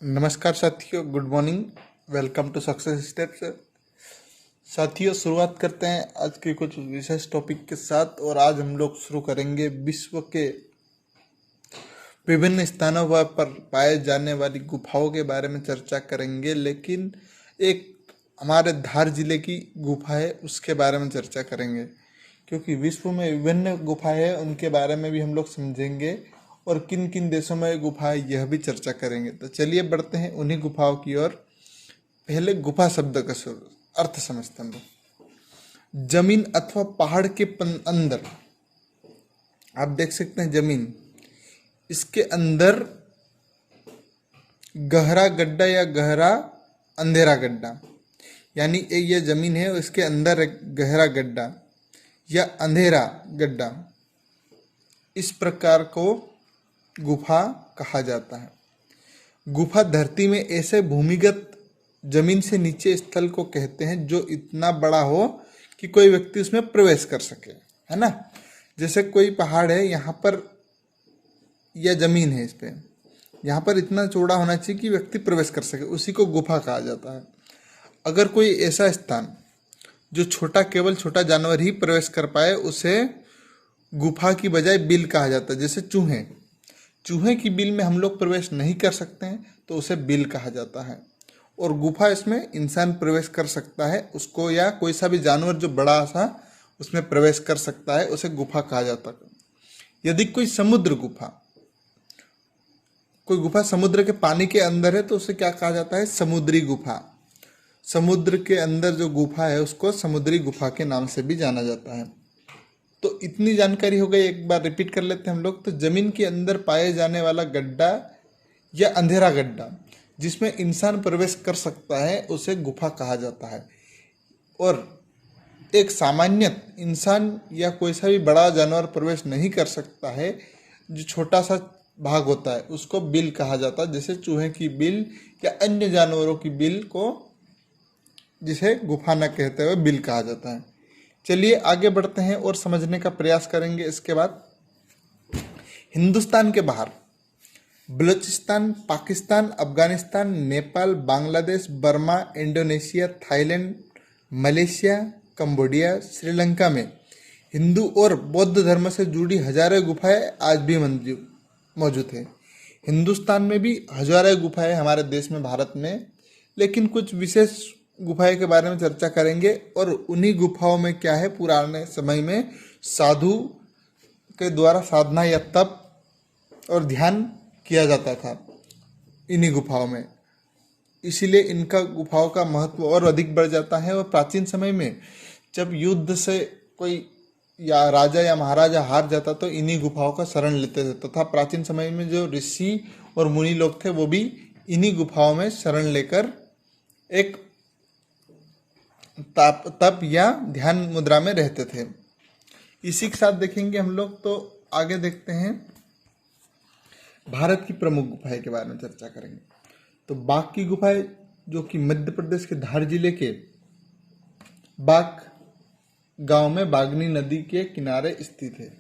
नमस्कार साथियों, good morning. Welcome to success steps. साथियों, शुरुआत करते हैं आज के कुछ विशेष टॉपिक के साथ। और आज हम लोग शुरू करेंगे विश्व के विभिन्न स्थानों पर पाए जाने वाली गुफाओं के बारे में चर्चा करेंगे। लेकिन एक हमारे धार जिले की गुफा है, उसके बारे में चर्चा करेंगे, क्योंकि विश्व में विभिन्न गुफाएं हैं, उनके बारे में भी हम लोग समझेंगे और किन किन देशों में गुफा है यह भी चर्चा करेंगे। तो चलिए बढ़ते हैं उन्हीं गुफाओं की ओर। पहले गुफा शब्द का अर्थ समझते हैं हम लोग। जमीन अथवा पहाड़ के अंदर, आप देख सकते हैं जमीन, इसके अंदर गहरा गड्ढा या गहरा अंधेरा गड्ढा, यानी ये जमीन है, इसके अंदर एक गहरा गड्ढा या अंधेरा गड्ढा, इस प्रकार को गुफा कहा जाता है। गुफा धरती में ऐसे भूमिगत जमीन से नीचे स्थल को कहते हैं जो इतना बड़ा हो कि कोई व्यक्ति उसमें प्रवेश कर सके, है ना। जैसे कोई पहाड़ है, यहाँ पर यह जमीन है, इस पे यहाँ पर इतना चौड़ा होना चाहिए कि व्यक्ति प्रवेश कर सके, उसी को गुफा कहा जाता है। अगर कोई ऐसा स्थान जो केवल छोटा जानवर ही प्रवेश कर पाए, उसे गुफा की बजाय बिल कहा जाता है। जैसे चूहे की बिल में हम लोग प्रवेश नहीं कर सकते हैं, तो उसे बिल कहा जाता है। और गुफा, इसमें इंसान प्रवेश कर सकता है उसको, या कोई सा भी जानवर जो बड़ा सा उसमें प्रवेश कर सकता है, उसे गुफा कहा जाता है। यदि कोई गुफा समुद्र के पानी के अंदर है, तो उसे क्या कहा जाता है? समुद्री गुफा। समुद्र के अंदर जो गुफा है उसको समुद्री गुफा के नाम से भी जाना जाता है। तो इतनी जानकारी हो गई, एक बार रिपीट कर लेते हैं हम लोग। तो जमीन के अंदर पाए जाने वाला गड्ढा या अंधेरा गड्ढा जिसमें इंसान प्रवेश कर सकता है, उसे गुफा कहा जाता है। और एक सामान्य इंसान या कोई सा भी बड़ा जानवर प्रवेश नहीं कर सकता है, जो छोटा सा भाग होता है, उसको बिल कहा जाता है। जैसे चूहे की बिल या अन्य जानवरों की बिल को, जिसे गुफा न कहते हुए बिल कहा जाता है। चलिए आगे बढ़ते हैं और समझने का प्रयास करेंगे। इसके बाद हिंदुस्तान के बाहर Balochistan, Pakistan, Afghanistan, Nepal, Bangladesh, Burma, Indonesia, Thailand, Malaysia, Cambodia, Sri Lanka में हिंदू और बौद्ध धर्म से जुड़ी हजारों गुफाएं आज भी मौजूद है। हिंदुस्तान में भी हजारों गुफाएं, हमारे देश में, भारत में। लेकिन कुछ विशेष गुफाएं के बारे में चर्चा करेंगे। और उन्हीं गुफाओं में क्या है, पुराने समय में साधु के द्वारा साधना या तप और ध्यान किया जाता था इन्हीं गुफाओं में। इसीलिए इनका गुफाओं का महत्व और अधिक बढ़ जाता है। और प्राचीन समय में जब युद्ध से कोई या राजा या महाराजा हार जाता, तो इन्हीं गुफाओं का शरण लेते थे। तथा प्राचीन समय में जो ऋषि और मुनि लोग थे, वो भी इन्हीं गुफाओं में शरण लेकर एक तप या ध्यान मुद्रा में रहते थे। इसी के साथ देखेंगे हम लोग। तो आगे देखते हैं, भारत की प्रमुख गुफाएं के बारे में चर्चा करेंगे। तो बाघ की गुफाएं, जो कि मध्य प्रदेश के धार जिले के बाघ गांव में बागनी नदी के किनारे स्थित है।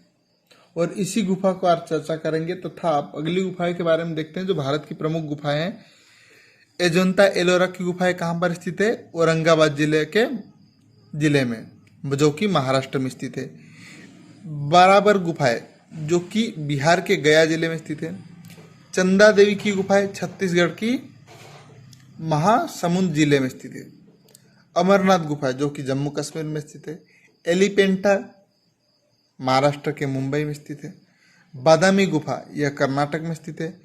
और इसी गुफा को आज चर्चा करेंगे। तथा आप अगली गुफाएं के बारे में देखते हैं, जो भारत की प्रमुख गुफाएं हैं। अजंता एलोरा की गुफाएं कहाँ पर स्थित है? औरंगाबाद जिले में, जो कि महाराष्ट्र में स्थित है। बराबर गुफाएं, जो कि बिहार के गया जिले में स्थित है। चंदा देवी की गुफाएं छत्तीसगढ़ की महासमुंद जिले में स्थित है। अमरनाथ गुफा, जो कि जम्मू कश्मीर में स्थित है। एलिपेंटा महाराष्ट्र के मुंबई में स्थित है। बादामी गुफा, यह कर्नाटक में स्थित है।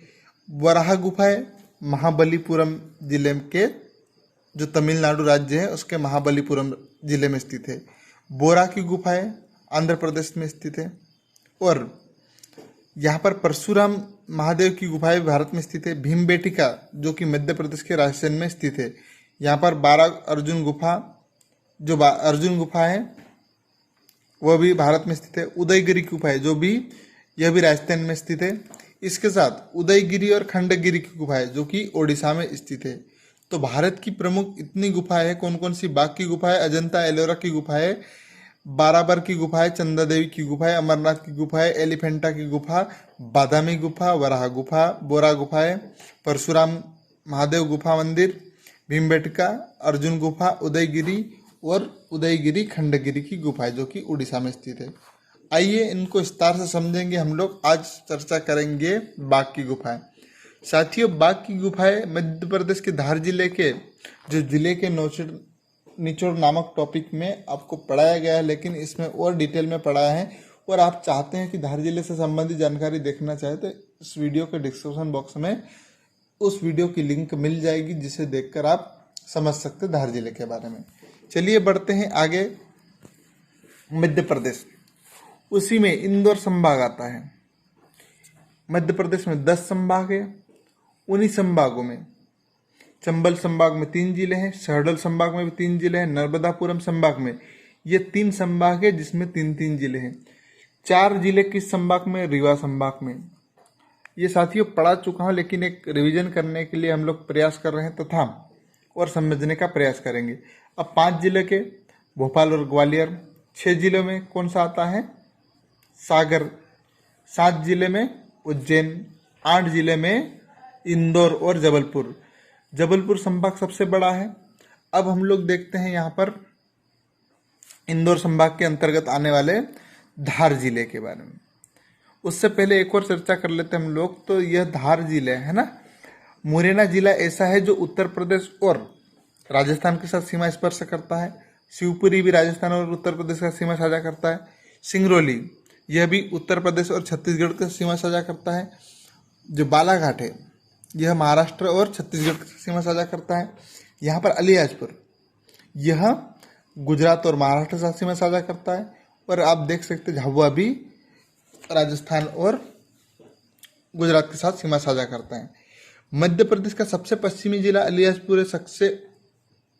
वराह गुफाएं महाबलीपुरम जिले के, जो तमिलनाडु राज्य है, उसके महाबलीपुरम जिले में स्थित है। बोरा की गुफाएं आंध्र प्रदेश में स्थित है। और यहाँ पर परशुराम महादेव की गुफाएं भारत में स्थित है। भीमबेटका, जो कि मध्य प्रदेश के रायसेन में स्थित है। यहाँ पर 12 अर्जुन गुफा, जो अर्जुन गुफा है, वह भी भारत में स्थित है। उदयगिरी की गुफा है, जो भी यह भी राजस्थान में स्थित है। इसके साथ उदयगिरी और खंडगिरी की गुफाएं, जो कि ओडिशा में स्थित है। तो भारत की प्रमुख इतनी गुफाएं हैं। कौन कौन सी? बाघ की गुफाएं, अजंता एलोरा की गुफाएं, बाराबर की गुफाएं, चंदा देवी की गुफाएं, अमरनाथ की गुफाएं, एलिफेंटा की गुफा, बादामी गुफा, वराह गुफा, बोरा गुफाएं, परशुराम महादेव गुफा मंदिर, भीमबेटका, अर्जुन गुफा, उदयगिरी और उदयगिरी खंडगिरी की गुफा है जो कि उड़ीसा में स्थित है। आइए इनको विस्तार से समझेंगे हम लोग। आज चर्चा करेंगे बाघ की गुफाएं। साथियों, बाघ की गुफाएं मध्य प्रदेश के धार जिले के जो जिले के निचोड़ नामक टॉपिक में आपको पढ़ाया गया है, लेकिन इसमें और डिटेल में पढ़ाया है। और आप चाहते हैं कि धार जिले से संबंधित जानकारी देखना चाहे तो इस वीडियो के डिस्क्रिप्शन बॉक्स में उस वीडियो की लिंक मिल जाएगी, जिसे देखकर आप समझ सकते हैं धार जिले के बारे में। चलिए बढ़ते हैं आगे। मध्य प्रदेश, उसी में इंदौर संभाग आता है। मध्य प्रदेश में 10 संभाग है। उन्हीं संभागों में चंबल संभाग में 3 जिले हैं, सहडोल संभाग में भी 3 जिले हैं, नर्मदापुरम संभाग में ये 3 संभाग है जिसमें 3-3 जिले हैं। 4 जिले किस संभाग में? रीवा संभाग में। ये साथियों पढ़ा चुका हूँ, लेकिन एक रिवीजन करने के लिए हम लोग प्रयास कर रहे हैं तथा और समझने का प्रयास करेंगे। अब 5 जिले के भोपाल और ग्वालियर। 6 जिलों में कौन सा आता है? सागर। 7 जिले में उज्जैन। 8 जिले में इंदौर और जबलपुर। जबलपुर संभाग सबसे बड़ा है। अब हम लोग देखते हैं यहाँ पर इंदौर संभाग के अंतर्गत आने वाले धार जिले के बारे में। उससे पहले एक और चर्चा कर लेते हैं हम लोग। तो यह धार जिले है ना, मुरैना जिला ऐसा है जो उत्तर प्रदेश और राजस्थान के साथ सीमा स्पर्श करता है। शिवपुरी भी राजस्थान और उत्तर प्रदेश का सीमा साझा करता है। सिंगरौली यह भी उत्तर प्रदेश और छत्तीसगढ़ का सीमा साझा करता है। जो बालाघाट है यह महाराष्ट्र और छत्तीसगढ़ की सीमा साझा करता है। यहाँ पर अलीराजपुर यह गुजरात और महाराष्ट्र के साथ सीमा साझा करता है। और आप देख सकते हैं झाबुआ भी राजस्थान और गुजरात के साथ सीमा साझा करता है। मध्य प्रदेश का सबसे पश्चिमी जिला अलीराजपुर है, सबसे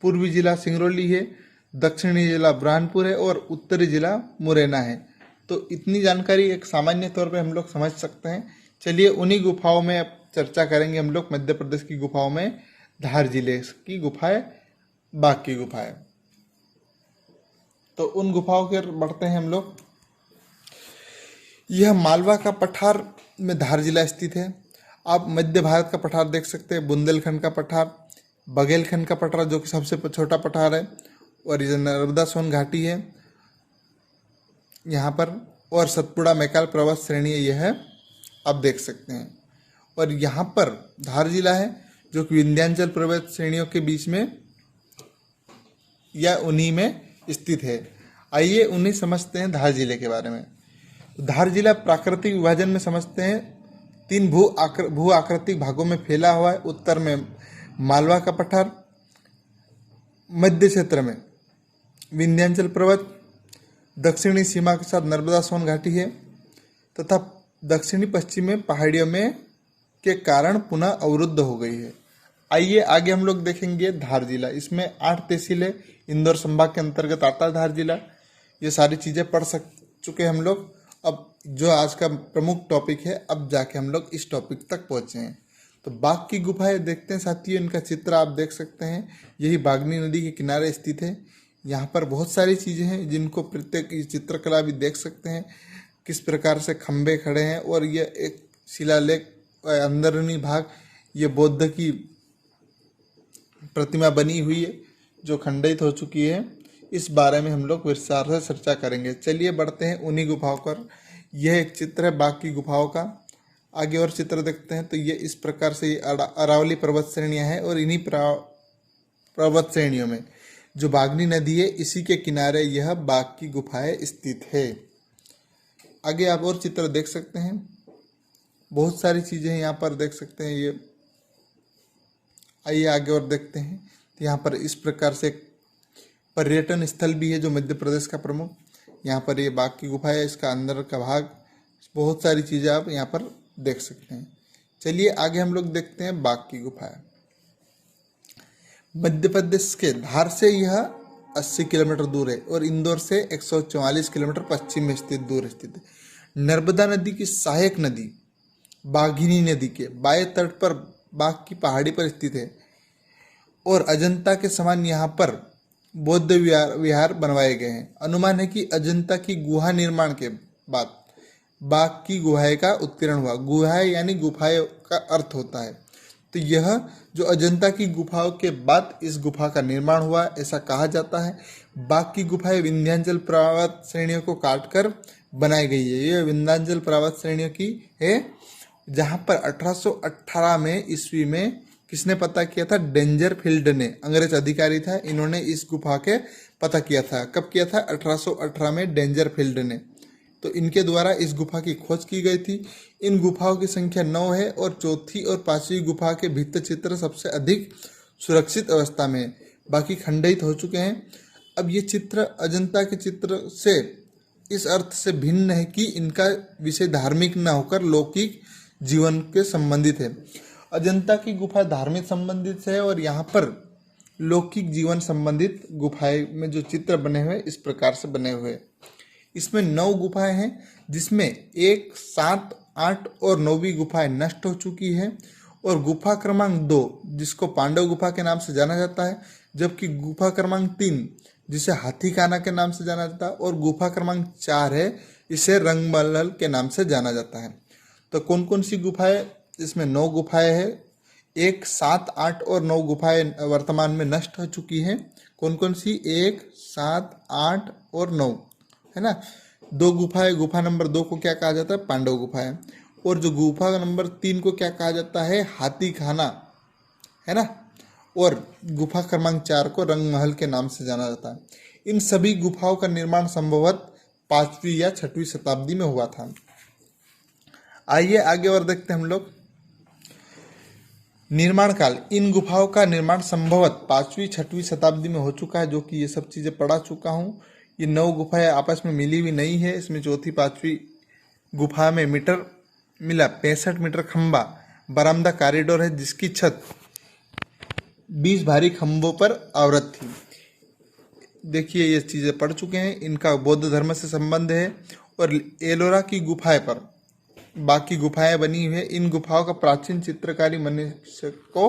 पूर्वी जिला सिंगरौली है, दक्षिणी जिला बुरहानपुर है और उत्तरी जिला मुरैना है। तो इतनी जानकारी एक सामान्य तौर पे हम लोग समझ सकते हैं। चलिए उन्हीं गुफाओं में अब चर्चा करेंगे हम लोग। मध्य प्रदेश की गुफाओं में धार जिले की गुफाएं, बाघ की गुफाएं। तो उन गुफाओं की ओर बढ़ते हैं हम लोग। यह मालवा का पठार में धार जिला स्थित है। आप मध्य भारत का पठार देख सकते हैं, बुंदेलखंड का पठार, बघेलखंड का पठार जो कि सबसे छोटा पठार है, और ये नर्मदा सोन घाटी है यहाँ पर, और सतपुड़ा मैकाल पर्वत श्रेणी यह है आप देख सकते हैं। और यहाँ पर धार जिला है जो कि विंध्याचल पर्वत श्रेणियों के बीच में या उन्हीं में स्थित है। आइए उन्हें समझते हैं धार जिले के बारे में। धार जिला प्राकृतिक विभाजन में समझते हैं 3 भू आकृतिक भागों में फैला हुआ है। उत्तर में मालवा का पठार, मध्य क्षेत्र में विंध्याचल पर्वत, दक्षिणी सीमा के साथ नर्मदा सोन घाटी है तथा दक्षिणी पश्चिम में पहाड़ियों में के कारण पुनः अवरुद्ध हो गई है। आइए आगे हम लोग देखेंगे धार जिला। इसमें 8 तहसील है। इंदौर संभाग के अंतर्गत आता है धार जिला। ये सारी चीज़ें पढ़ चुके हम लोग। अब जो आज का प्रमुख टॉपिक है, अब जाके हम लोग इस टॉपिक तक पहुँचे हैं। तो बाघ की गुफाएं देखते हैं साथियों। इनका चित्र आप देख सकते हैं। यही बागनी नदी के किनारे स्थित है। यहाँ पर बहुत सारी चीज़ें हैं जिनको प्रत्येक चित्रकला भी देख सकते हैं, किस प्रकार से खंबे खड़े हैं। और ये एक शिलालेख अंदरूनी भाग, ये बुद्ध की प्रतिमा बनी हुई है जो खंडित हो चुकी है। इस बारे में हम लोग विस्तार से चर्चा करेंगे। चलिए बढ़ते हैं उन्हीं गुफाओं पर। यह एक चित्र है बाघ की गुफाओं का। आगे और चित्र देखते हैं तो ये इस प्रकार से अरावली पर्वत श्रेणियाँ हैं, और इन्हीं पर्वत श्रेणियों में जो बागनी नदी है इसी के किनारे यह बाघ की गुफाएं स्थित है। आगे आप और चित्र देख सकते हैं, बहुत सारी चीज़ें यहाँ पर देख सकते हैं। ये आइए आगे और देखते हैं। तो यहाँ पर इस प्रकार से पर्यटन स्थल भी है जो मध्य प्रदेश का प्रमुख। यहाँ पर ये बाघ की गुफा है, इसका अंदर का भाग, बहुत सारी चीज़ें आप यहाँ पर देख सकते हैं। चलिए आगे हम लोग देखते हैं बाघ की गुफाएं। मध्य प्रदेश के धार से यह 80 किलोमीटर दूर है और इंदौर से 144 किलोमीटर पश्चिम में दूर स्थित है। नर्मदा नदी की सहायक नदी बाघिनी नदी के बाएं तट पर बाघ की पहाड़ी पर स्थित है, और अजंता के समान यहाँ पर बौद्ध विहार बनवाए गए हैं। अनुमान है कि अजंता की गुहा निर्माण के बाद बाघ की गुहाएं का उत्कीर्ण हुआ। गुहाएं यानी गुफाएं का अर्थ होता है। तो यह जो अजंता की गुफाओं के बाद इस गुफा का निर्माण हुआ ऐसा कहा जाता है। बाकी गुफाएं विंध्याचल पर्वत श्रेणियों को काटकर बनाई गई है। यह विंध्याचल पर्वत श्रेणियों की है, जहां पर 1818 में ईस्वी में किसने पता किया था? डेंजरफील्ड ने, अंग्रेज अधिकारी था, इन्होंने इस गुफा के पता किया था। कब किया था? 1818 में डेंजरफील्ड ने। तो इनके द्वारा इस गुफा की खोज की गई थी। इन गुफाओं की संख्या 9 है और चौथी और पांचवी गुफा के भित्ति चित्र सबसे अधिक सुरक्षित अवस्था में है, बाकी खंडित हो चुके हैं। अब ये चित्र अजंता के चित्र से इस अर्थ से भिन्न है कि इनका विषय धार्मिक न होकर लौकिक जीवन के संबंधित है। अजंता की गुफा धार्मिक संबंधित है और यहाँ पर लौकिक जीवन संबंधित गुफाएं में जो चित्र बने हुए इस प्रकार से बने हुए। इसमें 9 गुफाएं हैं, जिसमें 1, 7, 8 और 9वीं गुफाएं नष्ट हो चुकी है और गुफा क्रमांक 2 जिसको पांडव गुफा के नाम से जाना जाता है, जबकि गुफा क्रमांक 3 जिसे हाथीखाना के नाम से जाना जाता है और गुफा क्रमांक 4 है, इसे रंगमहल के नाम से जाना जाता है। तो कौन कौन सी गुफाएं? इसमें 9 गुफाएं हैं। 1, 7, 8 और 9 गुफाएं वर्तमान में नष्ट हो चुकी हैं। कौन कौन सी? 1, 7, 8 और 9, है ना। 2 गुफाएं, गुफा नंबर 2 को क्या कहा जाता है? पांडव गुफाएं। और जो गुफा नंबर 3 को क्या कहा जाता है? हाथीखाना, है ना। और गुफा क्रमांक 4 को रंगमहल के नाम से जाना जाता है। इन सभी गुफाओं का निर्माण संभवतः 5वीं या 6वीं शताब्दी में हुआ था। आइए आगे और देखते हैं हम लोग निर्माण काल। इन गुफाओं का निर्माण संभवतः 5वीं 6वीं शताब्दी में हो चुका है, जो कि ये सब चीज़ें पढ़ा चुका हूँ। ये 9 गुफाएं आपस में मिली हुई नहीं है। इसमें चौथी 5वीं गुफा में मीटर मिला 65 मीटर खंबा बरामदा कॉरिडोर है, जिसकी छत 20 भारी खंभों पर आवृत थी। देखिए ये चीज़ें पढ़ चुके हैं। इनका बौद्ध धर्म से संबंध है। और एलोरा की गुफाएं पर बाकी गुफाएं बनी हुई है। इन गुफाओं का प्राचीन चित्रकारी मनुष्य को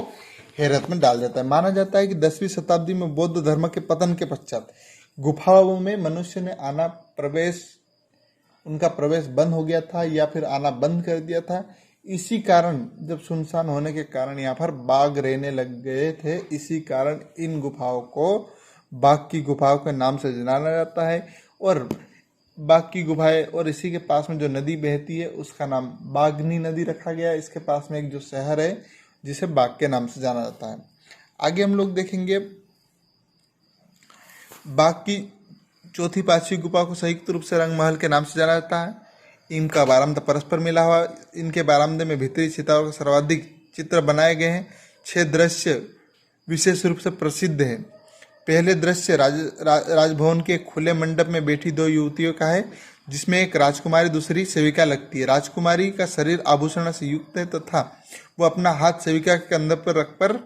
हैरत में डाल देता है। माना जाता है कि 10वीं शताब्दी में बौद्ध धर्म के पतन के पश्चात गुफाओं में मनुष्य ने उनका प्रवेश बंद हो गया था या फिर आना बंद कर दिया था। इसी कारण जब सुनसान होने के कारण यहाँ पर बाघ रहने लग गए थे, इसी कारण इन गुफाओं को बाघ की गुफाओं के नाम से जाना जाता है। और बाघ की गुफाएं और इसी के पास में जो नदी बहती है उसका नाम बाघनी नदी रखा गया है। इसके पास में एक जो शहर है जिसे बाघ के नाम से जाना जाता है। आगे हम लोग देखेंगे बाघ की चौथी 5वीं गुफा को संयुक्त रूप से रंगमहल के नाम से जाना जाता है। इनका बारामदा परस्पर मिला हुआ। इनके बारामदे में भीतरी छिताओं के सर्वाधिक चित्र बनाए गए हैं। 6 दृश्य विशेष रूप से प्रसिद्ध हैं। पहले दृश्य राजभवन के खुले मंडप में बैठी 2 युवतियों का है, जिसमें एक राजकुमारी दूसरी सेविका लगती है। राजकुमारी का शरीर आभूषण से युक्त है तथा वो अपना हाथ सेविका के कंधे पर रखकर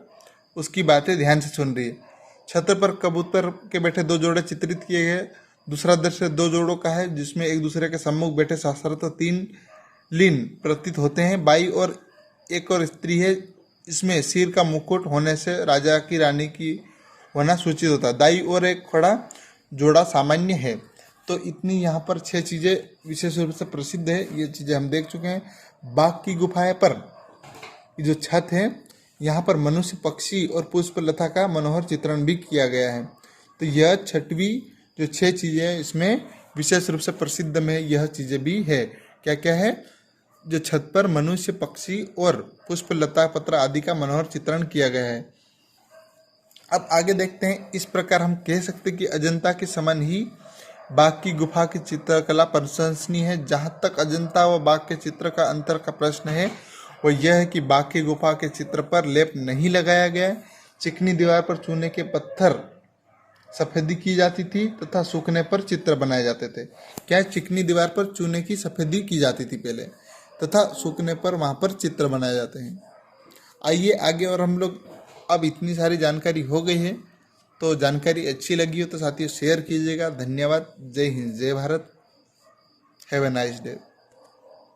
उसकी बातें ध्यान से सुन रही है। छत पर कबूतर के बैठे 2 जोड़े चित्रित किए गए। दूसरा दृश्य 2 जोड़ों का है, जिसमें एक दूसरे के सम्मुख बैठे साक्षात 3 लीन प्रतीत होते हैं। बाई और एक और स्त्री है। इसमें सिर का मुकुट होने से राजा की रानी की होना सूचित होता है। दाई और एक खड़ा जोड़ा सामान्य है। तो इतनी यहाँ पर 6 चीज़ें विशेष रूप से प्रसिद्ध है। ये चीज़ें हम देख चुके हैं। बाघ की गुफाएं पर जो छत है, यहाँ पर मनुष्य, पक्षी और पुष्पलता का मनोहर चित्रण भी किया गया है। तो यह 6वीं जो 6 चीज़ें हैं इसमें विशेष रूप से प्रसिद्ध में यह चीज़ें भी है। क्या क्या है? जो छत पर मनुष्य, पक्षी और पुष्पलता पत्र आदि का मनोहर चित्रण किया गया है। अब आगे देखते हैं। इस प्रकार हम कह सकते हैं कि अजंता के समान ही बाघ की गुफा की चित्रकला प्रशंसनीय है। जहाँ तक अजंता व बाघ के चित्र का अंतर का प्रश्न है, वह यह है कि बाघ की गुफा के चित्र पर लेप नहीं लगाया गया। चिकनी दीवार पर चूने के पत्थर सफेदी की जाती थी तथा सूखने पर चित्र बनाए जाते थे। क्या चिकनी दीवार पर चूने की सफेदी की जाती थी पहले, तथा सूखने पर वहाँ पर चित्र बनाए जाते हैं। आइए आगे और हम लोग, अब इतनी सारी जानकारी हो गई है, तो जानकारी अच्छी लगी हो तो साथियों शेयर कीजिएगा। धन्यवाद। जय हिंद, जय Bharat. Have a nice day.